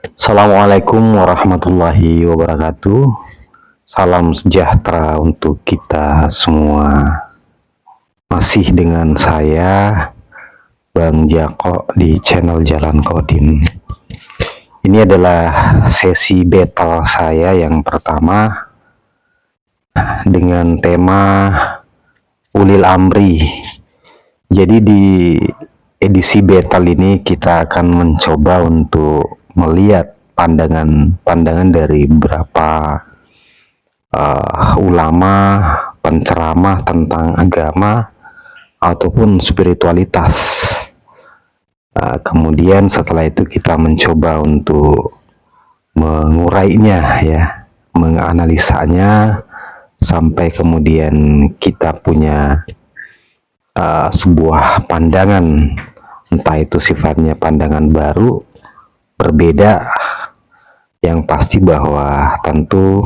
Assalamualaikum warahmatullahi wabarakatuh. Salam sejahtera untuk kita semua. Masih dengan saya, Bang Jako, di channel Jalan Kodim. Ini adalah sesi battle saya yang pertama dengan tema Ulil Amri. Jadi di edisi battle ini kita akan mencoba untuk melihat pandangan dari beberapa ulama, penceramah tentang agama ataupun spiritualitas. Kemudian setelah itu kita mencoba untuk mengurainya, ya, menganalisanya sampai kemudian kita punya sebuah pandangan, entah itu sifatnya pandangan baru, berbeda, yang pasti bahwa tentu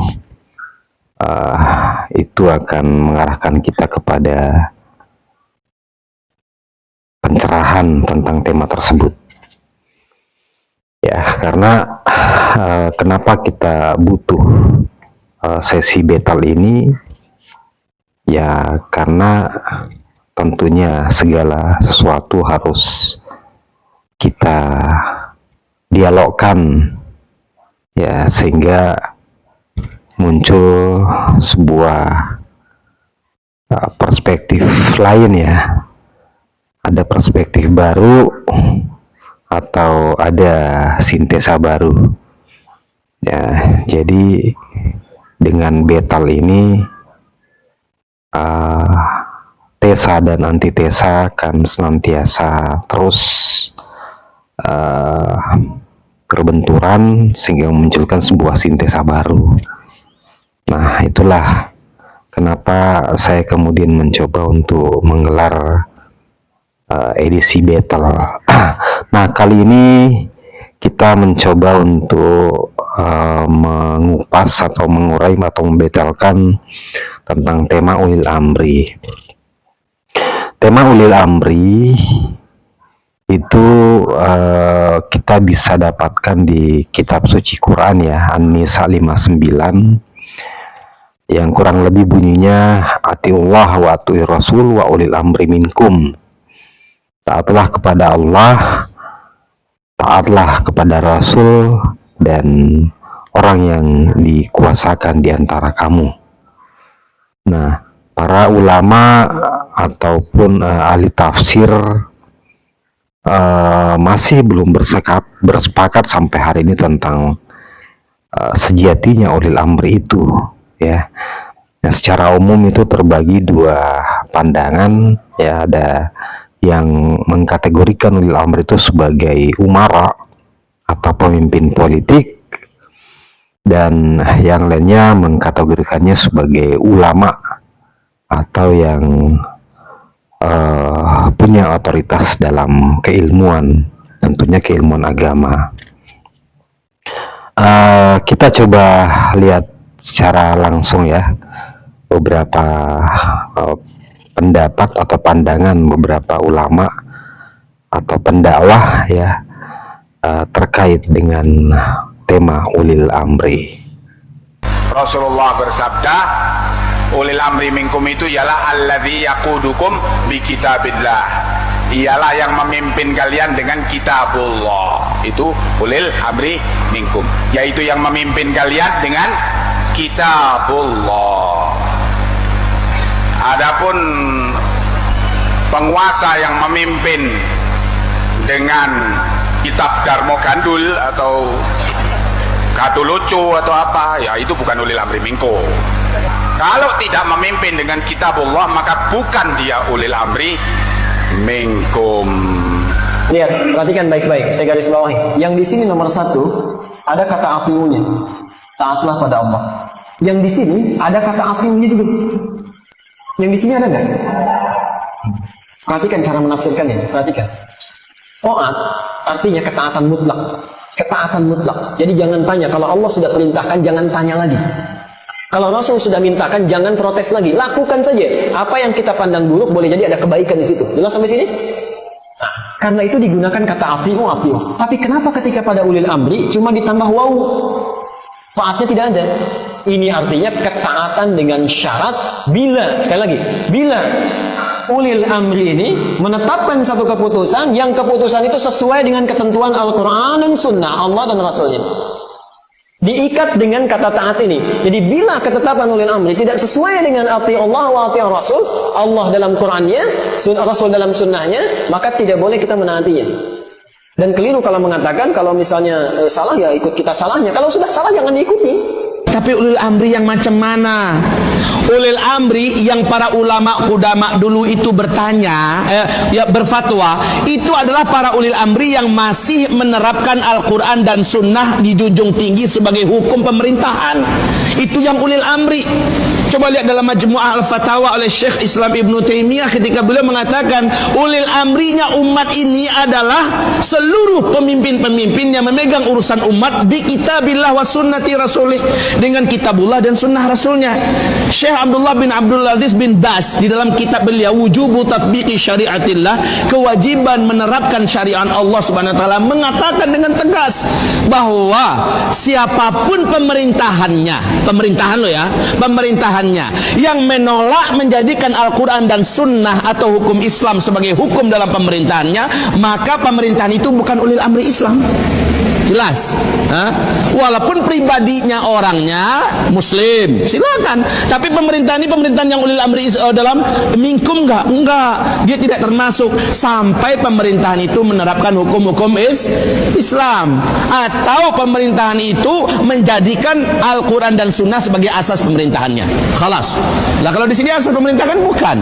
itu akan mengarahkan kita kepada pencerahan tentang tema tersebut. Ya, karena kenapa kita butuh sesi battle ini? Ya, karena tentunya segala sesuatu harus kita dialogkan, ya, sehingga muncul sebuah perspektif lain, ya, ada perspektif baru atau ada sintesa baru, ya. Jadi dengan battle ini tesa dan antitesa akan senantiasa terus berbenturan sehingga memunculkan sebuah sintesa baru. Nah, itulah kenapa saya kemudian mencoba untuk menggelar edisi battle. Nah, kali ini kita mencoba untuk mengupas atau mengurai atau membetalkan tentang tema Ulil Amri. Tema Ulil Amri itu kita bisa dapatkan di kitab suci Quran, ya, An-Nisa 59, yang kurang lebih bunyinya atiullah wa atiur rasul wa ulil amri minkum. Taatlah kepada Allah, taatlah kepada Rasul, dan orang yang dikuasakan di antara kamu. Nah, para ulama ataupun ahli tafsir masih belum bersepakat sampai hari ini tentang sejatinya ulil amri itu, ya. Nah, secara umum itu terbagi dua pandangan, ya. Ada yang mengkategorikan ulil amri itu sebagai umara atau pemimpin politik, dan yang lainnya mengkategorikannya sebagai ulama atau yang punya otoritas dalam keilmuan, tentunya keilmuan agama. Kita coba lihat secara langsung, ya, beberapa pendapat atau pandangan beberapa ulama atau pendakwah, ya, terkait dengan tema ulil amri. Rasulullah bersabda, ulil amri minkum itu ialah alladzi yaqudukum bi kitabillah, ialah yang memimpin kalian dengan kitabullah. Itu ulil amri minkum, yaitu yang memimpin kalian dengan kitabullah. Adapun penguasa yang memimpin dengan kitab Darmo Gandul atau Gadulucu atau apa, ya itu bukan ulil amri minkum. Kalau tidak memimpin dengan kitabullah, maka bukan dia ulil amri minkum. Lihat, perhatikan baik-baik, saya garis bawahi. Yang di sini nomor 1 ada kata atiunya, taatlah pada Allah. Yang di sini ada kata atiunya juga. Yang di sini ada nggak? Perhatikan cara menafsirkannya. Perhatikan. Taat artinya ketaatan mutlak. Ketaatan mutlak. Jadi jangan tanya, kalau Allah sudah perintahkan jangan tanya lagi. Kalau Rasul sudah mintakan jangan protes lagi, lakukan saja. Apa yang kita pandang buruk boleh jadi ada kebaikan di situ. Jelas sampai sini? Nah, Karena itu digunakan kata atiu. Tapi kenapa ketika pada ulil amri cuma ditambah waw? Faatnya tidak ada. Ini artinya ketaatan dengan syarat bila, sekali lagi, bila ulil amri ini menetapkan satu keputusan yang keputusan itu sesuai dengan ketentuan Al-Quran dan Sunnah Allah dan Rasulnya. Diikat dengan kata taat ini. Jadi bila ketetapan ulil amri tidak sesuai dengan ati Allah wa ati Rasul, Allah dalam Qurannya, Rasul dalam Sunnahnya, maka tidak boleh kita menaatinya. Dan keliru kalau mengatakan kalau misalnya salah ya ikut kita salahnya. Kalau sudah salah jangan diikuti. Tapi ulil amri yang macam mana? Ulil amri yang para ulama kudama dulu itu bertanya, berfatwa, itu adalah para ulil amri yang masih menerapkan Al-Quran dan Sunnah dijunjung tinggi sebagai hukum pemerintahan. Itu yang ulil amri. Coba lihat dalam Majmu'ah Al-Fatawa oleh Syekh Islam Ibn Taimiyah ketika beliau mengatakan ulil amrinya umat ini adalah seluruh pemimpin-pemimpin yang memegang urusan umat bi kitabillah wa sunnati rasulih, dengan kitabullah dan sunnah rasulnya. Syekh Abdullah bin Abdul Aziz bin Baz di dalam kitab beliau Wujubu Tatbiqi Syariatillah, kewajiban menerapkan syariat Allah Subhanahu wa taala, mengatakan dengan tegas bahwa siapapun pemerintahan lo ya, pemerintahannya yang menolak menjadikan Al-Quran dan Sunnah atau hukum Islam sebagai hukum dalam pemerintahannya, maka pemerintahan itu bukan ulil amri Islam. Jelas, walaupun pribadinya orangnya Muslim, silakan. Tapi pemerintahan ini pemerintahan yang ulil amri dalam minkum enggak, dia tidak termasuk sampai pemerintahan itu menerapkan hukum-hukum Islam atau pemerintahan itu menjadikan Al-Quran dan Sunnah sebagai asas pemerintahannya. Khalas. Lah kalau di sini asas pemerintahan bukan.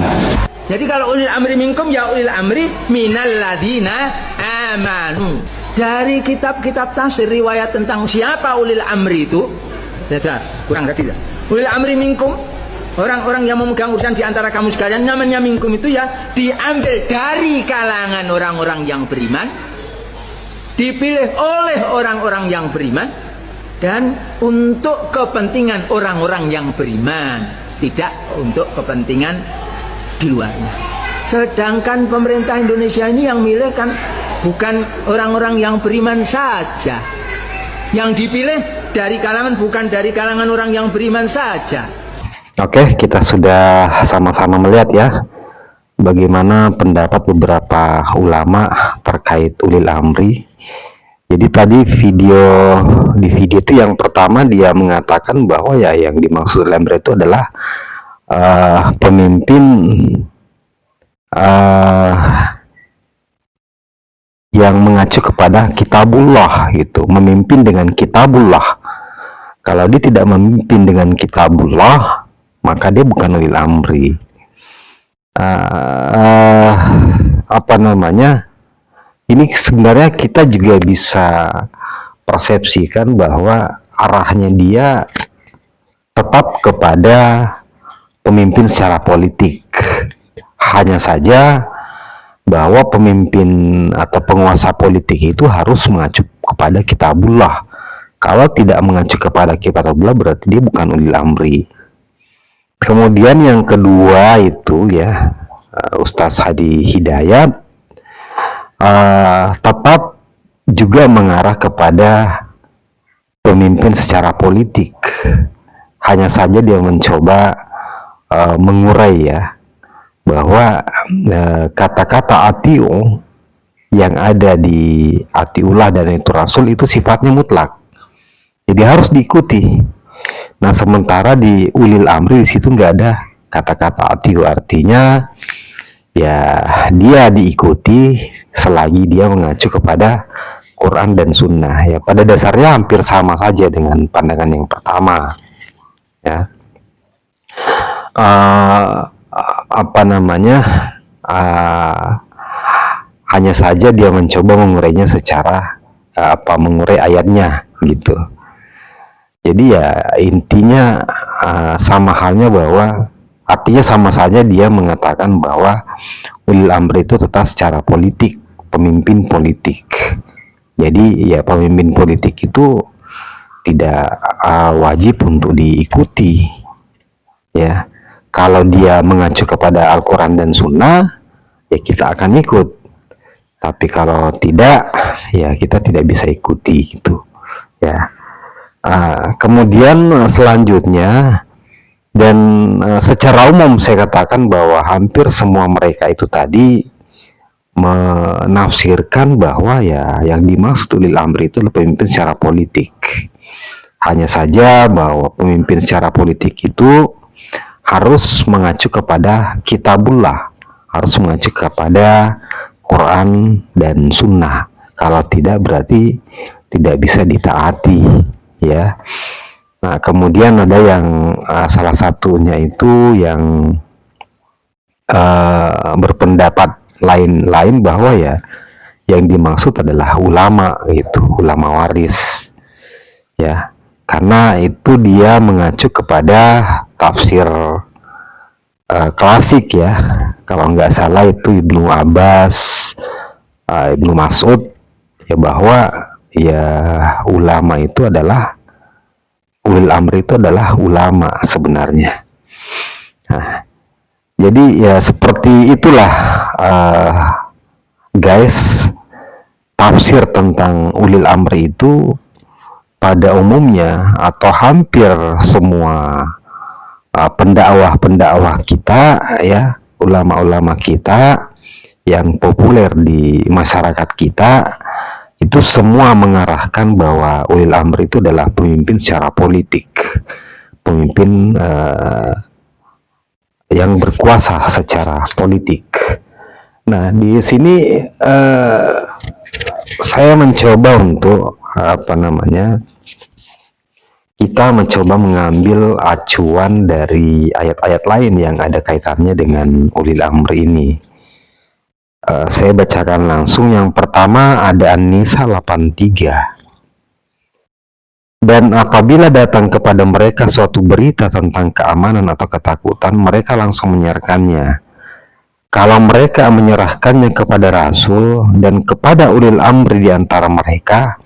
Jadi kalau ulil amri minkum ya ulil amri minal ladina amanu. Dari kitab-kitab tafsir riwayat tentang siapa ulil amri itu, kurang tadi. Ulil amri minkum, orang-orang yang memegang urusan di antara kamu sekalian, namanya minkum itu ya diambil dari kalangan orang-orang yang beriman, dipilih oleh orang-orang yang beriman, dan untuk kepentingan orang-orang yang beriman, tidak untuk kepentingan di luarnya. Sedangkan pemerintah Indonesia ini yang milih kan bukan orang-orang yang beriman saja. Yang dipilih dari kalangan bukan dari kalangan orang yang beriman saja. Oke, kita sudah sama-sama melihat ya bagaimana pendapat beberapa ulama terkait ulil amri. Jadi tadi di video itu yang pertama dia mengatakan bahwa ya yang dimaksud ulil amri itu adalah pemimpin yang mengacu kepada kitabullah gitu, memimpin dengan kitabullah. Kalau dia tidak memimpin dengan kitabullah, maka dia bukan ulil amri. Ini sebenarnya kita juga bisa persepsikan bahwa arahnya dia tetap kepada pemimpin secara politik. Hanya saja bahwa pemimpin atau penguasa politik itu harus mengacu kepada kitabullah. Kalau tidak mengacu kepada kitabullah berarti dia bukan ulil amri. Kemudian yang kedua itu ya Ustaz Hadi Hidayat tetap juga mengarah kepada pemimpin secara politik. Hanya saja dia mencoba mengurai ya bahwa kata-kata atiu yang ada di atiullah dan itu rasul itu sifatnya mutlak, jadi harus diikuti. Nah sementara di ulil amri di situ nggak ada kata-kata atiu, artinya ya dia diikuti selagi dia mengacu kepada Quran dan Sunnah. Ya pada dasarnya hampir sama saja dengan pandangan yang pertama ya. Hanya saja dia mencoba mengurainya secara mengurai ayatnya gitu. Jadi ya intinya sama halnya bahwa artinya sama saja dia mengatakan bahwa ulil amri itu tetap secara politik, pemimpin politik. Jadi ya pemimpin politik itu tidak wajib untuk diikuti ya. Kalau dia mengacu kepada Al-Quran dan Sunnah, ya kita akan ikut. Tapi kalau tidak, ya kita tidak bisa ikuti gitu ya. Kemudian selanjutnya, dan secara umum saya katakan bahwa hampir semua mereka itu tadi menafsirkan bahwa ya yang dimaksud ulil amri itu adalah pemimpin secara politik. Hanya saja bahwa pemimpin secara politik itu harus mengacu kepada kitabullah, harus mengacu kepada Quran dan Sunnah. Kalau tidak berarti tidak bisa ditaati ya. Nah kemudian ada yang salah satunya itu yang berpendapat lain bahwa ya yang dimaksud adalah ulama gitu, ulama waris ya, karena itu dia mengacu kepada tafsir klasik ya. Kalau nggak salah itu Ibnu Abbas, Ibnu Mas'ud ya, bahwa ya ulama itu adalah ulil amri itu adalah ulama sebenarnya. Nah, jadi ya seperti itulah guys, tafsir tentang ulil amri itu pada umumnya atau hampir semua pendakwah kita ya, ulama-ulama kita yang populer di masyarakat kita itu semua mengarahkan bahwa ulil amri itu adalah pemimpin secara politik, pemimpin yang berkuasa secara politik. Nah di sini saya mencoba untuk kita mencoba mengambil acuan dari ayat-ayat lain yang ada kaitannya dengan ulil amri ini. Saya bacakan langsung. Yang pertama ada An-Nisa 83. Dan apabila datang kepada mereka suatu berita tentang keamanan atau ketakutan, mereka langsung menyiarkannya. Kalau mereka menyerahkannya kepada Rasul dan kepada ulil amri di antara mereka,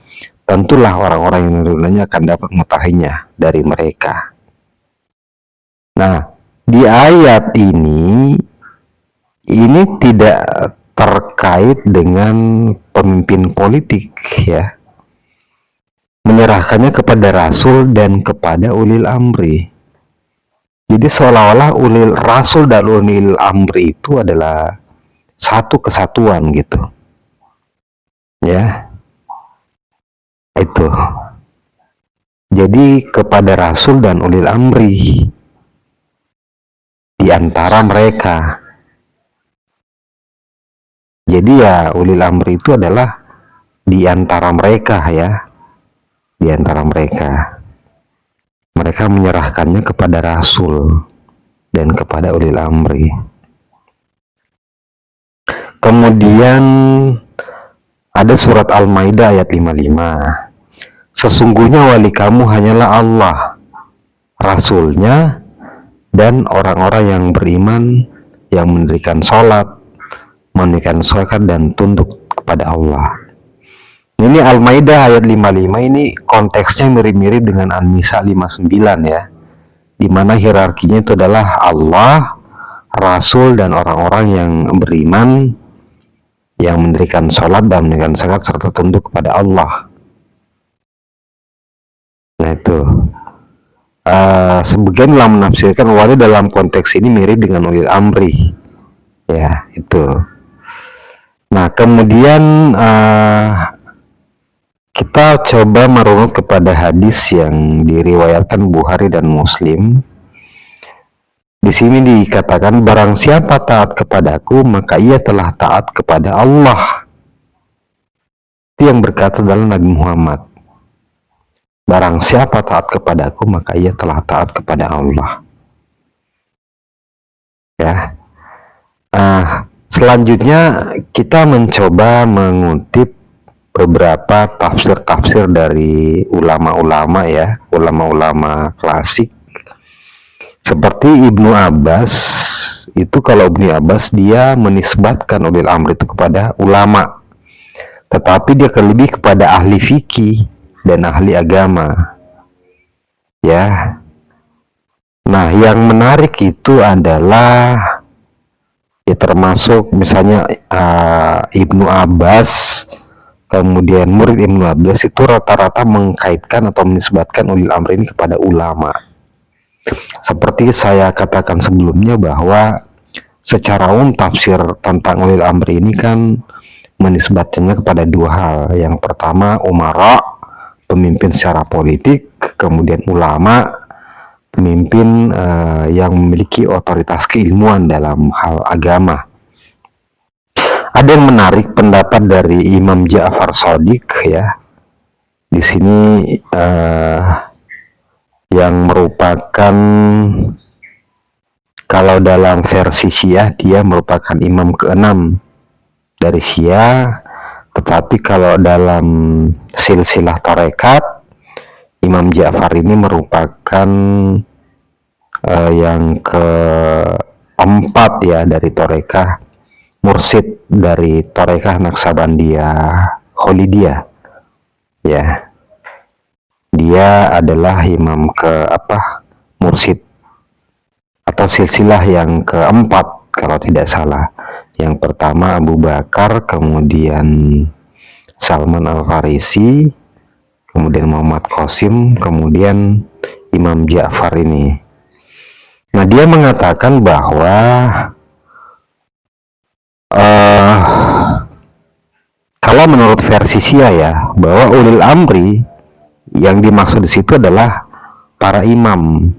tentulah orang-orang yang menurunannya akan dapat mengetahuinya dari mereka. Nah, di ayat ini tidak terkait dengan pemimpin politik ya, menyerahkannya kepada Rasul dan kepada ulil amri. Jadi seolah-olah Rasul dan ulil amri itu adalah satu kesatuan gitu ya. Itu jadi kepada Rasul dan ulil amri di antara mereka. Jadi ya ulil amri itu adalah di antara mereka ya, di antara mereka. Mereka menyerahkannya kepada Rasul dan kepada ulil amri. Kemudian ada surat Al-Maidah ayat 55. Sesungguhnya wali kamu hanyalah Allah, Rasulnya, dan orang-orang yang beriman, yang mendirikan sholat, menunaikan zakat, dan tunduk kepada Allah. Ini Al-Maidah ayat 55 ini konteksnya mirip-mirip dengan An-Nisa 59 ya, dimana hierarkinya itu adalah Allah, Rasul, dan orang-orang yang beriman, yang mendirikan sholat dan menunaikan zakat serta tunduk kepada Allah. Nah itu sebagian telah menafsirkan wali dalam konteks ini mirip dengan ulil amri ya itu. Nah kemudian kita coba merunut kepada hadis yang diriwayatkan Bukhari dan Muslim. Di sini dikatakan, barang siapa taat kepadaku maka ia telah taat kepada Allah. Itu yang berkata adalah Nabi Muhammad. Barang siapa taat kepadaku maka ia telah taat kepada Allah. Ya. Selanjutnya kita mencoba mengutip beberapa tafsir-tafsir dari ulama-ulama ya, ulama-ulama klasik. Seperti Ibnu Abbas, itu kalau Ibnu Abbas dia menisbatkan ulil amri itu kepada ulama, tetapi dia lebih kepada ahli fikih dan ahli agama ya. Nah yang menarik itu adalah Ya termasuk misalnya Ibnu Abbas, kemudian murid Ibnu Abbas itu rata-rata mengkaitkan atau menisbatkan ulil amri ini kepada ulama. Seperti saya katakan sebelumnya bahwa secara umum tafsir tentang ulil amri ini kan menisbatkannya kepada dua hal. Yang pertama umara, pemimpin secara politik, kemudian ulama, pemimpin yang memiliki otoritas keilmuan dalam hal agama. Ada yang menarik pendapat dari Imam Ja'far Shadiq ya. Di sini yang merupakan, kalau dalam versi Syiah dia merupakan imam ke-6 dari Syiah, tetapi kalau dalam silsilah tarekat Imam Ja'far ini merupakan yang keempat ya dari tarekah, mursid dari tarekah Naqsabandiyah Kholidiyah ya. Dia adalah imam mursid atau silsilah yang keempat kalau tidak salah. Yang pertama Abu Bakar, kemudian Salman Al-Farisi, kemudian Muhammad Qasim, kemudian Imam Ja'far ini. Nah, dia mengatakan bahwa kalau menurut versi Syiah ya, bahwa ulil amri yang dimaksud di situ adalah para imam.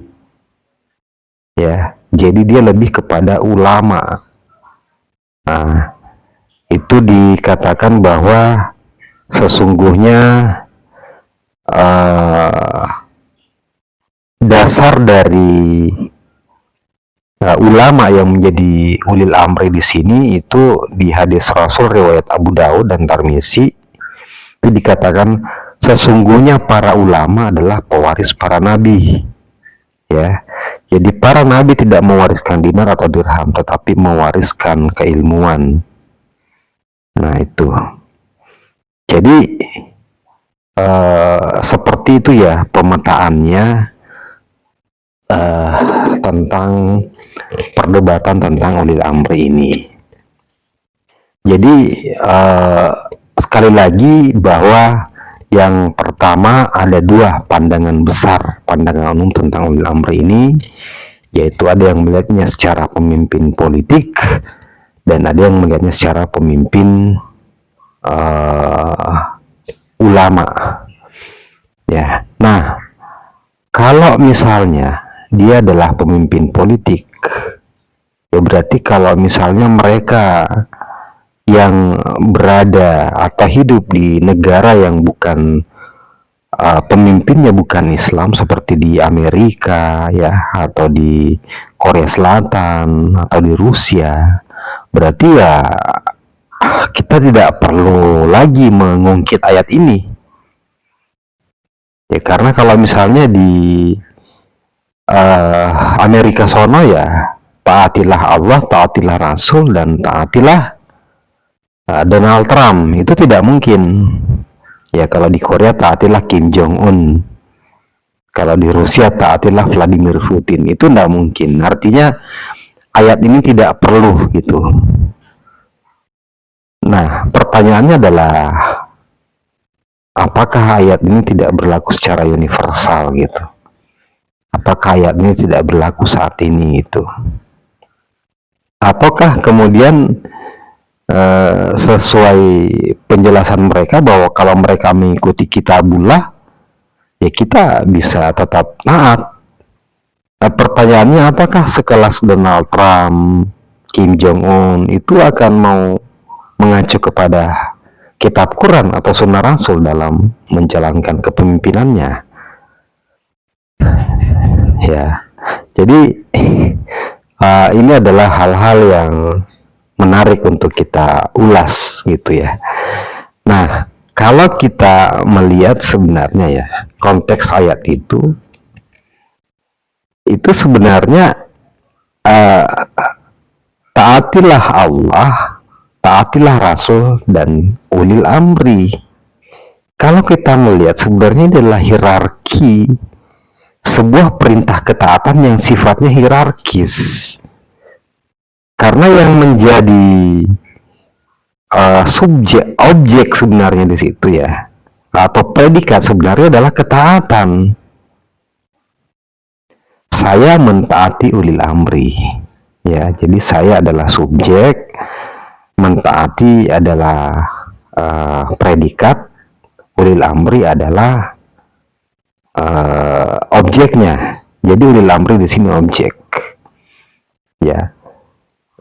Ya, jadi dia lebih kepada ulama. Nah, itu dikatakan bahwa sesungguhnya dasar dari ulama yang menjadi ulil amri di sini itu di hadis Rasul riwayat Abu Daud dan Tirmizi itu dikatakan sesungguhnya para ulama adalah pewaris para nabi ya. Jadi para nabi tidak mewariskan dinar atau dirham, tetapi mewariskan keilmuan. Nah itu. Jadi seperti itu ya pemetaannya tentang perdebatan tentang ulil amri ini. Jadi sekali lagi bahwa yang pertama ada dua pandangan besar, pandangan umum tentang ulil amri ini, yaitu ada yang melihatnya secara pemimpin politik dan ada yang melihatnya secara pemimpin ulama. Ya, nah kalau misalnya dia adalah pemimpin politik, ya berarti kalau misalnya mereka yang berada atau hidup di negara yang bukan pemimpinnya bukan Islam seperti di Amerika ya, atau di Korea Selatan atau di Rusia, berarti ya kita tidak perlu lagi mengungkit ayat ini ya, karena kalau misalnya di Amerika sono ya taatilah Allah, taatilah Rasul, dan taatilah Donald Trump. Itu tidak mungkin ya. Kalau di Korea taatilah Kim Jong Un, kalau di Rusia taatilah Vladimir Putin. Itu tidak mungkin. Artinya ayat ini tidak perlu gitu. Nah pertanyaannya adalah apakah ayat ini tidak berlaku secara universal gitu? Apakah ayat ini tidak berlaku saat ini itu? Ataukah kemudian sesuai penjelasan mereka bahwa kalau mereka mengikuti kitabullah ya kita bisa tetap taat. Nah, pertanyaannya apakah sekelas Donald Trump, Kim Jong Un itu akan mau mengacu kepada kitab Quran atau sunnah Rasul dalam menjalankan kepemimpinannya ya. Jadi ini adalah hal-hal yang menarik untuk kita ulas gitu ya. Nah kalau kita melihat sebenarnya ya konteks ayat itu sebenarnya taatilah Allah, taatilah Rasul, dan ulil amri. Kalau kita melihat sebenarnya adalah hierarki, sebuah perintah ketaatan yang sifatnya hierarkis. Karena yang menjadi objek sebenarnya di situ ya, atau predikat sebenarnya adalah ketaatan. Saya mentaati ulil amri, ya. Jadi saya adalah subjek, mentaati adalah predikat, ulil amri adalah objeknya. Jadi ulil amri di sini objek, ya.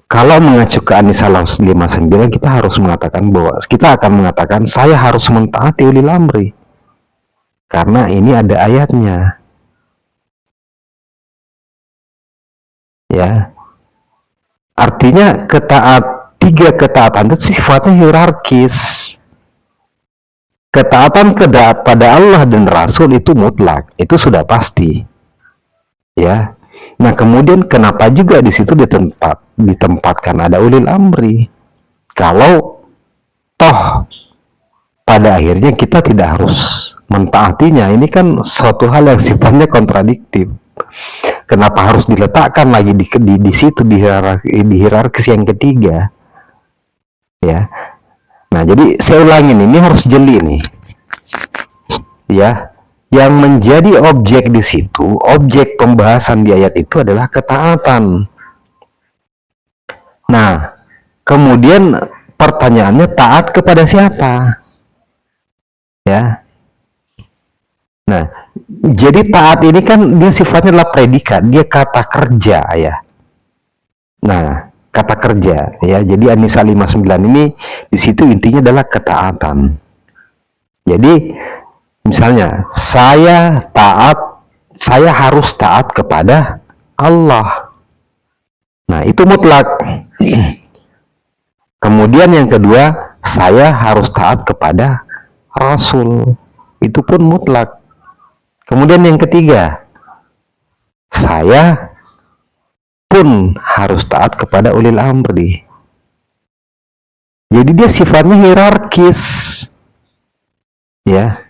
Kalau mengacu ke An-Nisa 59, kita harus mengatakan bahwa kita akan mengatakan saya harus mentaati ulil amri karena ini ada ayatnya, ya. Artinya tiga ketaatan itu sifatnya hierarkis. Ketaatan pada Allah dan Rasul itu mutlak, itu sudah pasti, ya. Nah, kemudian kenapa juga di situ ditempatkan ada ulil amri? Kalau toh pada akhirnya kita tidak harus mentaatinya, ini kan suatu hal yang sifatnya kontradiktif. Kenapa harus diletakkan lagi di situ di hierarkis yang ketiga? Ya. Nah, jadi saya ulangin, ini harus jeli nih. Ya. Yang menjadi objek di situ, objek pembahasan di ayat itu adalah ketaatan. Nah, kemudian pertanyaannya, taat kepada siapa? Ya. Nah, jadi taat ini kan dia sifatnya adalah predikat, dia kata kerja ya. Nah, kata kerja ya. Jadi An-Nisa 59 ini di situ intinya adalah ketaatan. Jadi misalnya, saya harus taat kepada Allah. Nah, itu mutlak. Kemudian yang kedua, saya harus taat kepada Rasul. Itu pun mutlak. Kemudian yang ketiga, saya pun harus taat kepada ulil amri. Jadi dia sifatnya hierarkis. Ya.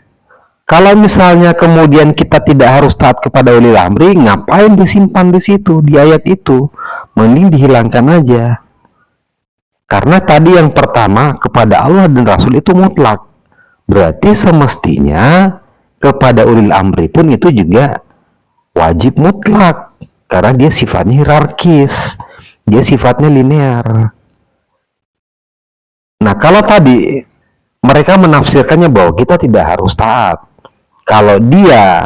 Kalau misalnya kemudian kita tidak harus taat kepada ulil amri, ngapain disimpan di situ, di ayat itu? Mending dihilangkan aja. Karena tadi yang pertama, kepada Allah dan Rasul itu mutlak. Berarti semestinya kepada ulil amri pun itu juga wajib mutlak. Karena dia sifatnya hierarkis. Dia sifatnya linear. Nah, kalau tadi mereka menafsirkannya bahwa kita tidak harus taat. Kalau dia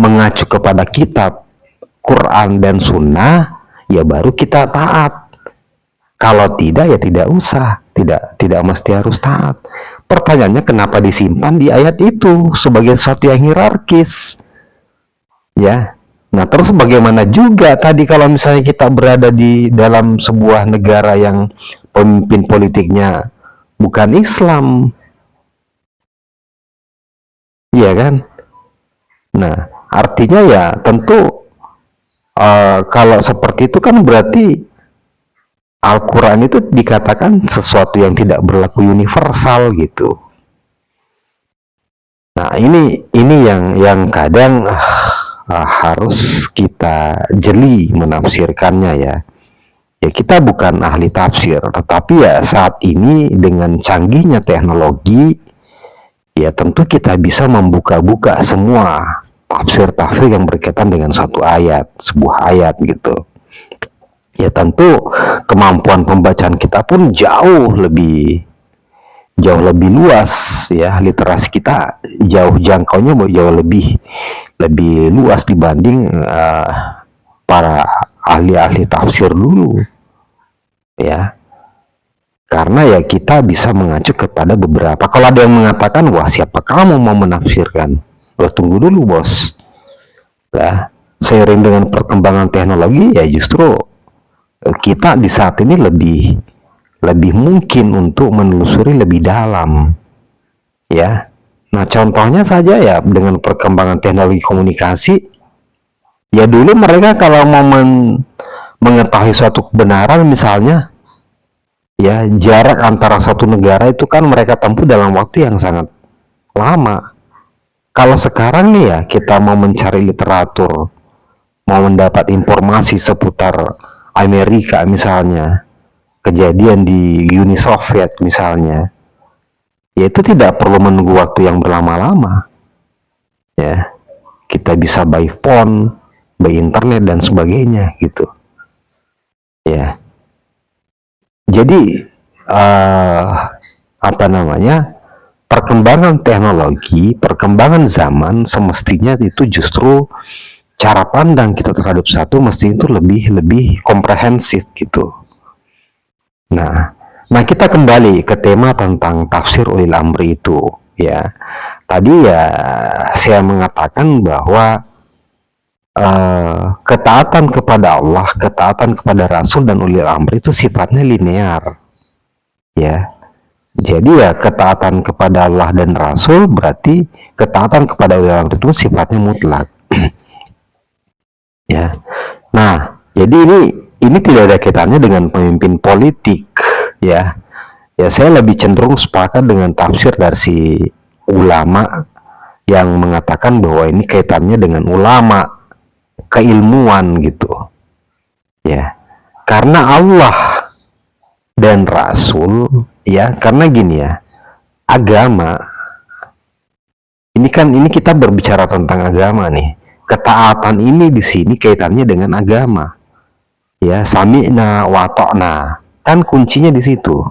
mengacu kepada kitab, Quran dan Sunnah, ya baru kita taat. Kalau tidak, ya tidak usah. Tidak mesti harus taat. Pertanyaannya, kenapa disimpan di ayat itu sebagai sesuatu yang hierarkis? Ya. Nah, terus bagaimana juga tadi kalau misalnya kita berada di dalam sebuah negara yang pemimpin politiknya bukan Islam? Iya kan? Nah, artinya ya tentu kalau seperti itu kan berarti Al-Quran itu dikatakan sesuatu yang tidak berlaku universal gitu. Nah, ini yang kadang harus kita jeli menafsirkannya ya. Ya, kita bukan ahli tafsir, tetapi ya saat ini dengan canggihnya teknologi, ya tentu kita bisa membuka-buka semua tafsir-tafsir yang berkaitan dengan satu ayat, sebuah ayat gitu. Ya tentu kemampuan pembacaan kita pun jauh lebih luas ya, literasi kita jangkaunya jauh lebih luas dibanding para ahli-ahli tafsir dulu ya. Karena ya kita bisa mengacu kepada beberapa. Kalau ada yang mengatakan, wah siapa kamu mau menafsirkan? Tunggu dulu bos. Ya, seiring dengan perkembangan teknologi ya justru kita di saat ini lebih mungkin untuk menelusuri lebih dalam. Ya. Nah, contohnya saja ya dengan perkembangan teknologi komunikasi. Ya dulu mereka kalau mau mengetahui suatu kebenaran misalnya, ya jarak antara satu negara itu kan mereka tempuh dalam waktu yang sangat lama. Kalau sekarang nih ya kita mau mencari literatur, mau mendapat informasi seputar Amerika misalnya, kejadian di Uni Soviet misalnya, ya itu tidak perlu menunggu waktu yang berlama-lama. Ya, kita bisa by phone, by internet dan sebagainya gitu. Ya, jadi apa namanya, perkembangan teknologi, perkembangan zaman semestinya itu justru cara pandang kita terhadap satu mesti itu lebih komprehensif gitu. Nah, kita kembali ke tema tentang tafsir ulil amri itu, ya. Tadi ya saya mengatakan bahwa ketaatan kepada Allah, ketaatan kepada Rasul dan ulil amri itu sifatnya linear, ya. Jadi ya ketaatan kepada Allah dan Rasul berarti ketaatan kepada ulil amri itu sifatnya mutlak. Ya. Nah, jadi ini tidak ada kaitannya dengan pemimpin politik, ya. Ya, saya lebih cenderung sepakat dengan tafsir dari si ulama yang mengatakan bahwa ini kaitannya dengan ulama, keilmuan gitu. Ya. Karena Allah dan Rasul, ya, karena gini ya, agama ini kita berbicara tentang agama nih. Ketaatan ini di sini kaitannya dengan agama. Ya, sami'na wa ta'na. Kan kuncinya di situ.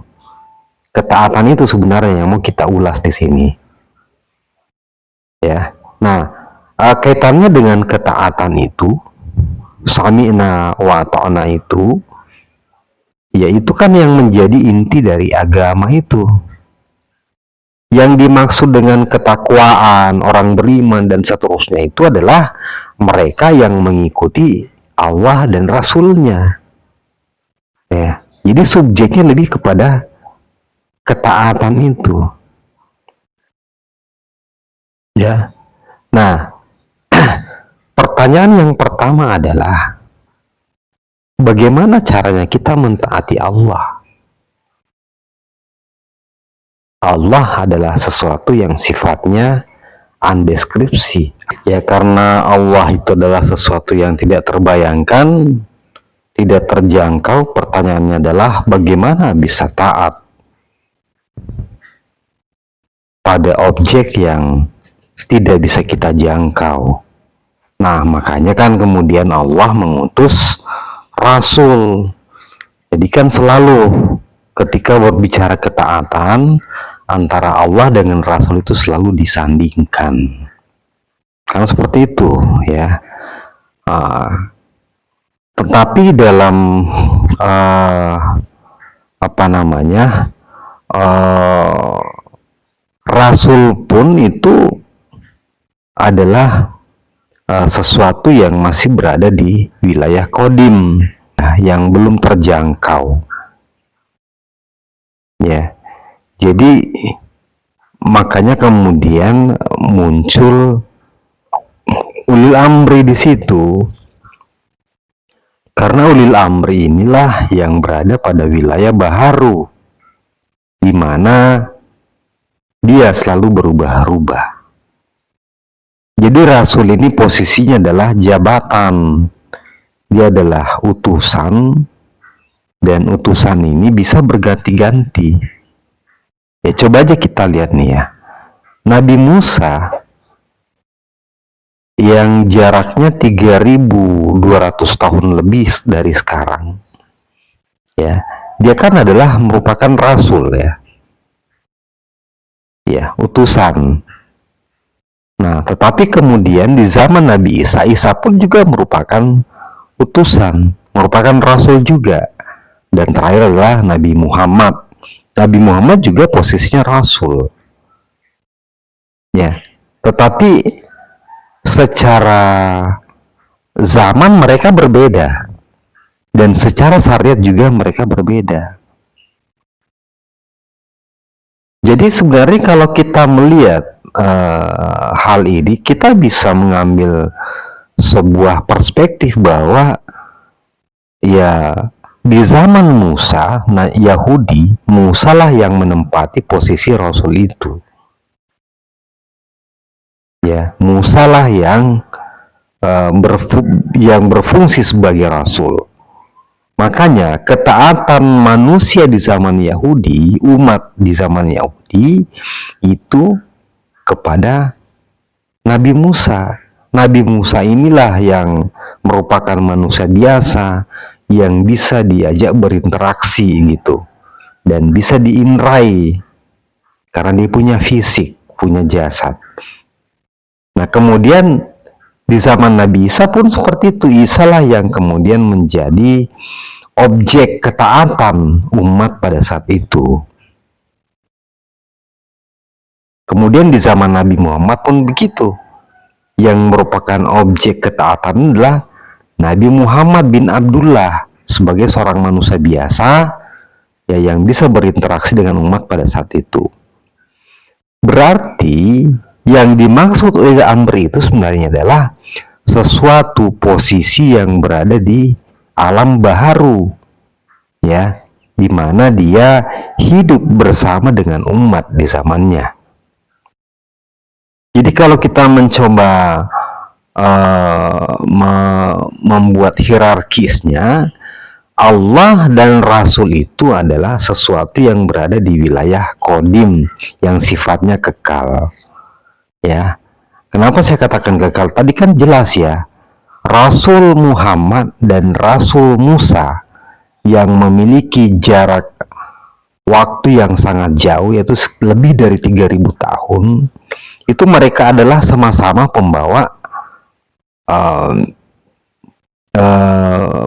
Ketaatan itu sebenarnya yang mau kita ulas di sini. Ya. Nah, kaitannya dengan ketaatan itu, sami'na wa ta'na itu, yaitu kan yang menjadi inti dari agama itu. Yang dimaksud dengan ketakwaan, orang beriman dan seterusnya itu adalah mereka yang mengikuti Allah dan Rasulnya. Ya, jadi subjeknya lebih kepada ketaatan itu. Ya. Nah, pertanyaan yang pertama adalah bagaimana caranya kita mentaati Allah? Allah adalah sesuatu yang sifatnya undeskripsi. Ya, karena Allah itu adalah sesuatu yang tidak terbayangkan, tidak terjangkau, pertanyaannya adalah bagaimana bisa taat pada objek yang tidak bisa kita jangkau. Nah, makanya kan kemudian Allah mengutus Rasul. Jadi kan selalu ketika berbicara ketaatan antara Allah dengan Rasul itu selalu disandingkan. Karena seperti itu, ya. Tetapi dalam apa namanya, Rasul pun itu adalah sesuatu yang masih berada di wilayah kodim, yang belum terjangkau. Ya, jadi makanya kemudian muncul ulil amri di situ, karena ulil amri inilah yang berada pada wilayah baharu, di mana dia selalu berubah-ubah. Jadi Rasul ini posisinya adalah jabatan, dia adalah utusan. Dan utusan ini bisa berganti-ganti. Ya, coba aja kita lihat nih ya. Nabi Musa yang jaraknya 3.200 tahun lebih dari sekarang. Ya, dia kan adalah merupakan rasul ya. Ya, utusan. Nah, tetapi kemudian di zaman Nabi Isa, Isa pun juga merupakan utusan, merupakan rasul juga. Dan terakhir adalah Nabi Muhammad. Nabi Muhammad juga posisinya rasul. Ya, tetapi secara zaman mereka berbeda. Dan secara syariat juga mereka berbeda. Jadi sebenarnya kalau kita melihat hal ini, kita bisa mengambil sebuah perspektif bahwa ya, di zaman Musa, Yahudi, Musa lah yang menempati posisi Rasul itu. Ya, Musa lah yang berfungsi sebagai Rasul. Makanya ketaatan manusia di zaman Yahudi, umat di zaman Yahudi itu kepada Nabi Musa. Nabi Musa inilah yang merupakan manusia biasa yang bisa diajak berinteraksi gitu dan bisa diindrai karena dia punya fisik, punya jasad. Nah, kemudian di zaman Nabi Isa pun seperti itu. Isa lah yang kemudian menjadi objek ketaatan umat pada saat itu. Kemudian di zaman Nabi Muhammad pun begitu. Yang merupakan objek ketaatan adalah Nabi Muhammad bin Abdullah sebagai seorang manusia biasa ya yang bisa berinteraksi dengan umat pada saat itu. Berarti yang dimaksud oleh Amri itu sebenarnya adalah sesuatu posisi yang berada di alam baharu, ya, di mana dia hidup bersama dengan umat di zamannya. Jadi kalau kita mencoba membuat hierarkisnya, Allah dan Rasul itu adalah sesuatu yang berada di wilayah kodim yang sifatnya kekal. Ya, kenapa saya katakan kekal? Tadi kan jelas ya, Rasul Muhammad dan Rasul Musa yang memiliki jarak waktu yang sangat jauh, yaitu lebih dari 3000 tahun, itu mereka adalah sama-sama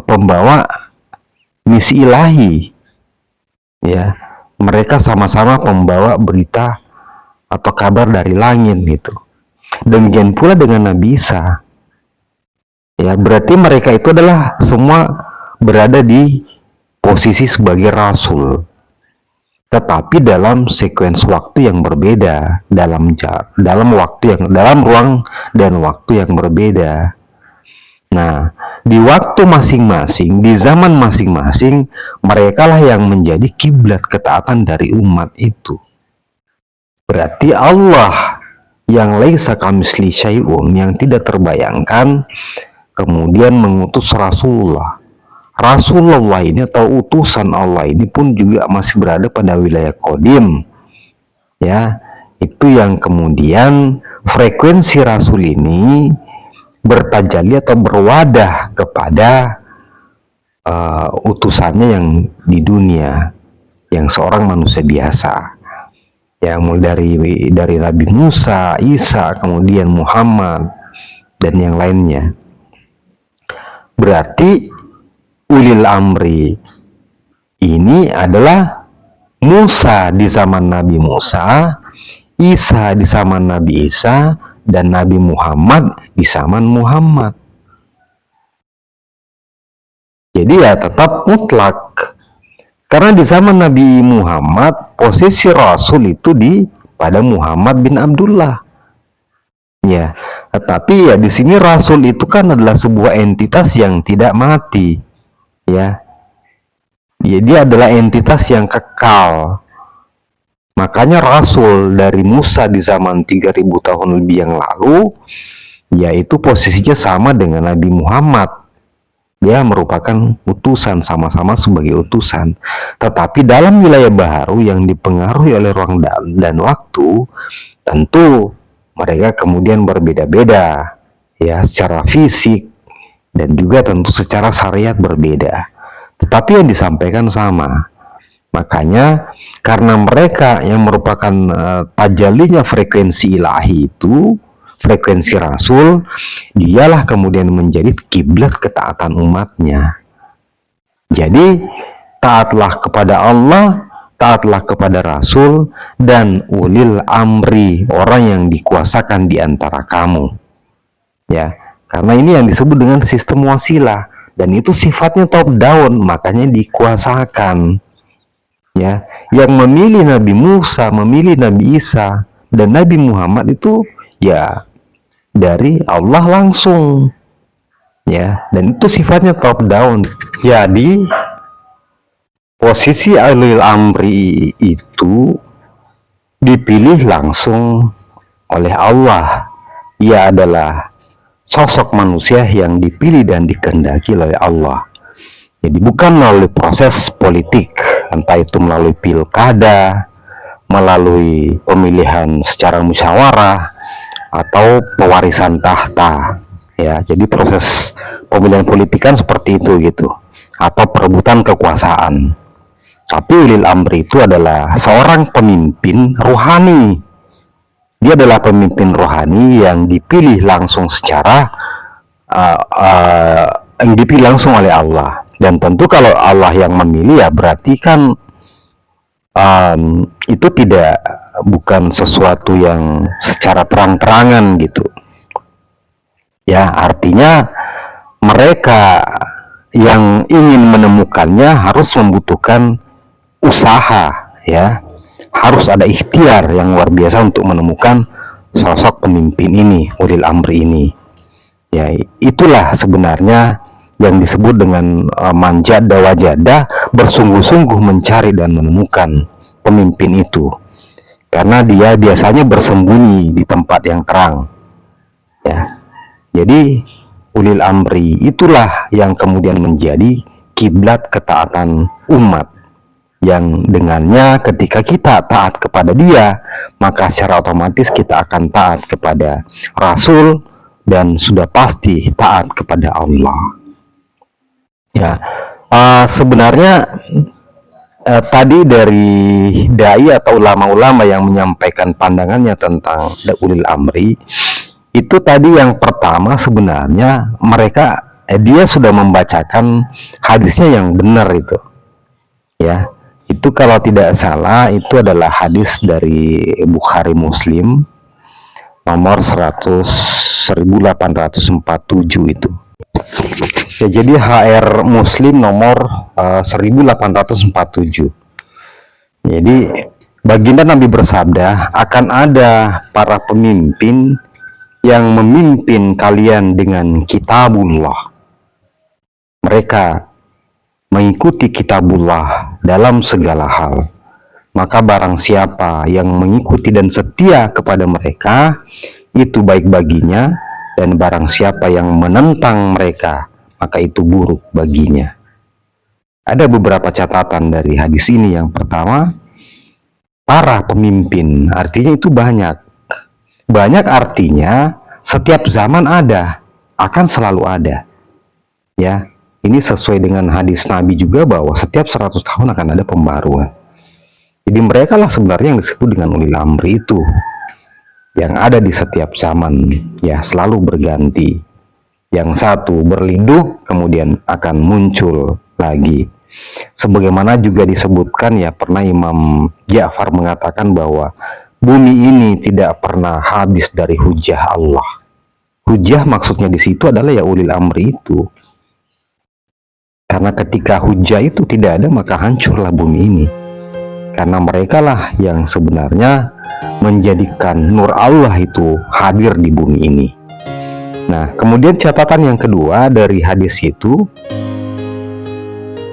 pembawa misi ilahi. Ya, mereka sama-sama pembawa berita atau kabar dari langit gitu. Demikian pula dengan Nabi Isa. Ya, berarti mereka itu adalah semua berada di posisi sebagai rasul. Tetapi dalam sekuens waktu yang berbeda, dalam ruang dan waktu yang berbeda. Nah, di waktu masing-masing, di zaman masing-masing, mereka lah yang menjadi kiblat ketaatan dari umat itu. Berarti Allah yang laisa kamisli syai'un, yang tidak terbayangkan, kemudian mengutus Rasulullah. Rasulullah ini atau utusan Allah ini pun juga masih berada pada wilayah kodim. Ya, itu yang kemudian frekuensi Rasul ini bertajalli atau berwadah kepada utusannya yang di dunia, yang seorang manusia biasa. Ya, mulai dari Nabi Musa, Isa, kemudian Muhammad dan yang lainnya. Berarti ulil amri ini adalah Musa di zaman Nabi Musa, Isa di zaman Nabi Isa, dan Nabi Muhammad di zaman Muhammad. Jadi ya tetap mutlak. Karena di zaman Nabi Muhammad, posisi Rasul itu pada Muhammad bin Abdullah. Ya, tetapi ya di sini Rasul itu kan adalah sebuah entitas yang tidak mati. Ya, dia adalah entitas yang kekal. Makanya Rasul dari Musa di zaman 3000 tahun lebih yang lalu, yaitu posisinya sama dengan Nabi Muhammad. Dia merupakan utusan, sama-sama sebagai utusan. Tetapi dalam wilayah baharu yang dipengaruhi oleh ruang dan waktu, tentu mereka kemudian berbeda-beda, ya, secara fisik dan juga tentu secara syariat berbeda. Tetapi yang disampaikan sama. Makanya karena mereka yang merupakan tajallinya frekuensi ilahi itu, frekuensi Rasul, dialah kemudian menjadi kiblat ketaatan umatnya. Jadi taatlah kepada Allah, taatlah kepada Rasul, dan ulil amri, orang yang dikuasakan di antara kamu. Ya, karena ini yang disebut dengan sistem wasilah, dan itu sifatnya top down, makanya dikuasakan. Ya, yang memilih Nabi Musa, memilih Nabi Isa, dan Nabi Muhammad itu ya dari Allah langsung. Ya, dan itu sifatnya top down. Jadi posisi ulil amri itu dipilih langsung oleh Allah. Ia adalah sosok manusia yang dipilih dan dikehendaki oleh Allah. Jadi bukan melalui proses politik, entah itu melalui pilkada, melalui pemilihan secara musyawarah, atau pewarisan tahta. Ya, jadi proses pemilihan politik kan seperti itu gitu, atau perebutan kekuasaan. Tapi ulil amri itu adalah seorang pemimpin rohani. Dia adalah pemimpin rohani yang dipilih langsung secara yang dipilih langsung oleh Allah. Dan tentu kalau Allah yang memilih, ya berarti kan itu bukan sesuatu yang secara terang-terangan gitu. Ya, artinya mereka yang ingin menemukannya harus membutuhkan usaha, ya. Harus ada ikhtiar yang luar biasa untuk menemukan sosok pemimpin ini, ulil amri ini. Ya, itulah sebenarnya yang disebut dengan manjada wajada, bersungguh-sungguh mencari dan menemukan pemimpin itu. Karena dia biasanya bersembunyi di tempat yang terang. Ya. Jadi ulil amri itulah yang kemudian menjadi kiblat ketaatan umat, yang dengannya ketika kita taat kepada dia, maka secara otomatis kita akan taat kepada Rasul dan sudah pasti taat kepada Allah. Ya, sebenarnya tadi dari dai atau ulama-ulama yang menyampaikan pandangannya tentang ulil amri, itu tadi yang pertama sebenarnya mereka dia sudah membacakan hadisnya yang benar itu. Ya, itu kalau tidak salah itu adalah hadis dari Bukhari Muslim nomor 1847 itu. Ya, jadi HR Muslim nomor 1847. Jadi baginda Nabi bersabda, akan ada para pemimpin yang memimpin kalian dengan kitabullah. Mereka mengikuti kitabullah dalam segala hal. Maka barang siapa yang mengikuti dan setia kepada mereka, itu baik baginya, dan barang siapa yang menentang mereka, maka itu buruk baginya. Ada beberapa catatan dari hadis ini. Yang pertama, para pemimpin, artinya itu banyak. Banyak artinya setiap zaman ada, akan selalu ada. Ya, ini sesuai dengan hadis Nabi juga bahwa setiap 100 tahun akan ada pembaruan. Jadi mereka lah sebenarnya yang disebut dengan ulil amri itu, yang ada di setiap zaman, ya selalu berganti. Yang satu berlinduh kemudian akan muncul lagi. Sebagaimana juga disebutkan, ya pernah Imam Ja'far mengatakan bahwa bumi ini tidak pernah habis dari hujah Allah. Hujah maksudnya di situ adalah ya ulil amri itu. Karena ketika hujah itu tidak ada, maka hancurlah bumi ini. Karena mereka lah yang sebenarnya menjadikan nur Allah itu hadir di bumi ini. Nah, kemudian catatan yang kedua dari hadis itu,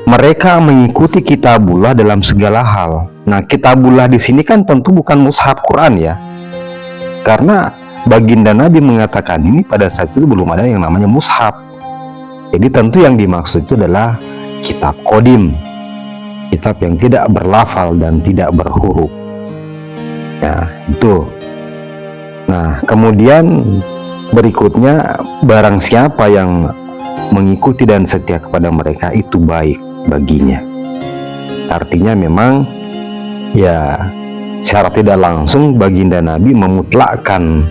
mereka mengikuti kitabullah dalam segala hal. Nah, kitabullah di sini kan tentu bukan mushaf Quran ya. Karena baginda Nabi mengatakan ini pada saat itu belum ada yang namanya mushaf. Jadi tentu yang dimaksud itu adalah kitab qadim. Kitab yang tidak berlafal dan tidak berhuruf. Nah, itu. Nah, kemudian berikutnya, barang siapa yang mengikuti dan setia kepada mereka, itu baik baginya. Artinya memang ya secara tidak langsung baginda Nabi memutlakkan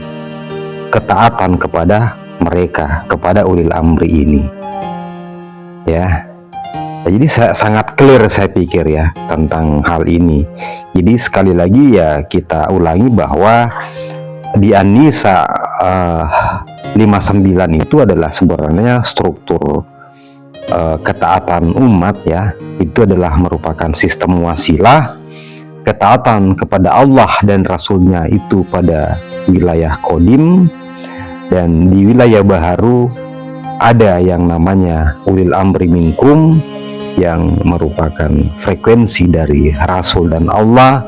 ketaatan kepada mereka, kepada ulil amri ini. Ya. Jadi sangat clear saya pikir ya tentang hal ini. Jadi sekali lagi ya kita ulangi bahwa di An-Nisa 59 itu adalah sebenarnya struktur ketaatan umat ya. Itu adalah merupakan sistem wasilah. Ketaatan kepada Allah dan Rasulnya itu pada wilayah qadim, dan di wilayah baharu ada yang namanya ulil amri minkum, yang merupakan frekuensi dari Rasul dan Allah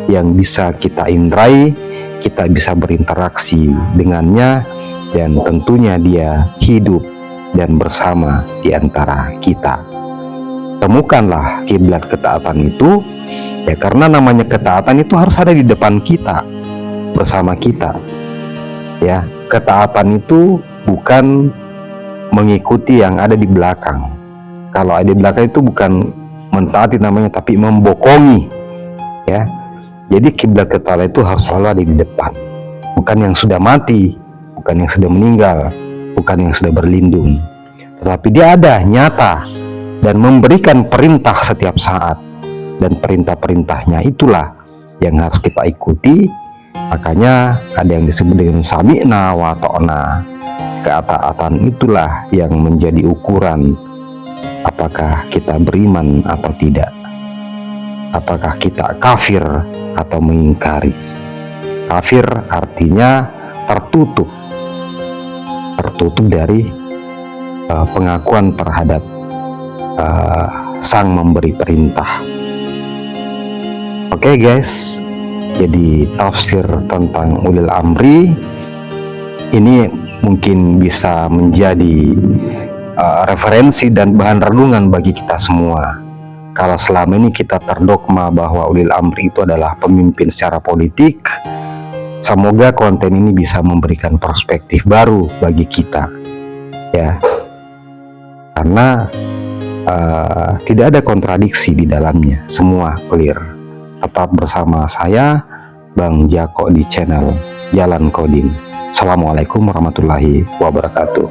yang bisa kita indrai, kita bisa berinteraksi dengannya, dan tentunya dia hidup dan bersama di antara kita. temukanlah kiblat ketaatan itu, ya karena namanya ketaatan itu harus ada di depan kita, bersama kita. Ya, ketaatan itu bukan mengikuti yang ada di belakang. Kalau ada di belakang itu bukan mentaati namanya, tapi membokongi. Ya, jadi kiblat ketaatan itu harus selalu ada di depan, bukan yang sudah mati, bukan yang sudah meninggal, bukan yang sudah berlindung, tetapi dia ada, nyata, dan memberikan perintah setiap saat. Dan perintah-perintahnya itulah yang harus kita ikuti. Makanya ada yang disebut dengan sami'na wa ta'na. Ketaatan itulah yang menjadi ukuran apakah kita beriman atau tidak, apakah kita kafir atau mengingkari. Kafir artinya tertutup dari pengakuan terhadap sang memberi perintah. Oke guys, jadi tafsir tentang ulil amri ini mungkin bisa menjadi referensi dan bahan renungan bagi kita semua. Kalau selama ini kita terdogma bahwa ulil amri itu adalah pemimpin secara politik, semoga konten ini bisa memberikan perspektif baru bagi kita, ya. Karena tidak ada kontradiksi di dalamnya, semua clear. Tetap bersama saya, Bang Jako, di channel Jalan Coding. Assalamualaikum warahmatullahi wabarakatuh.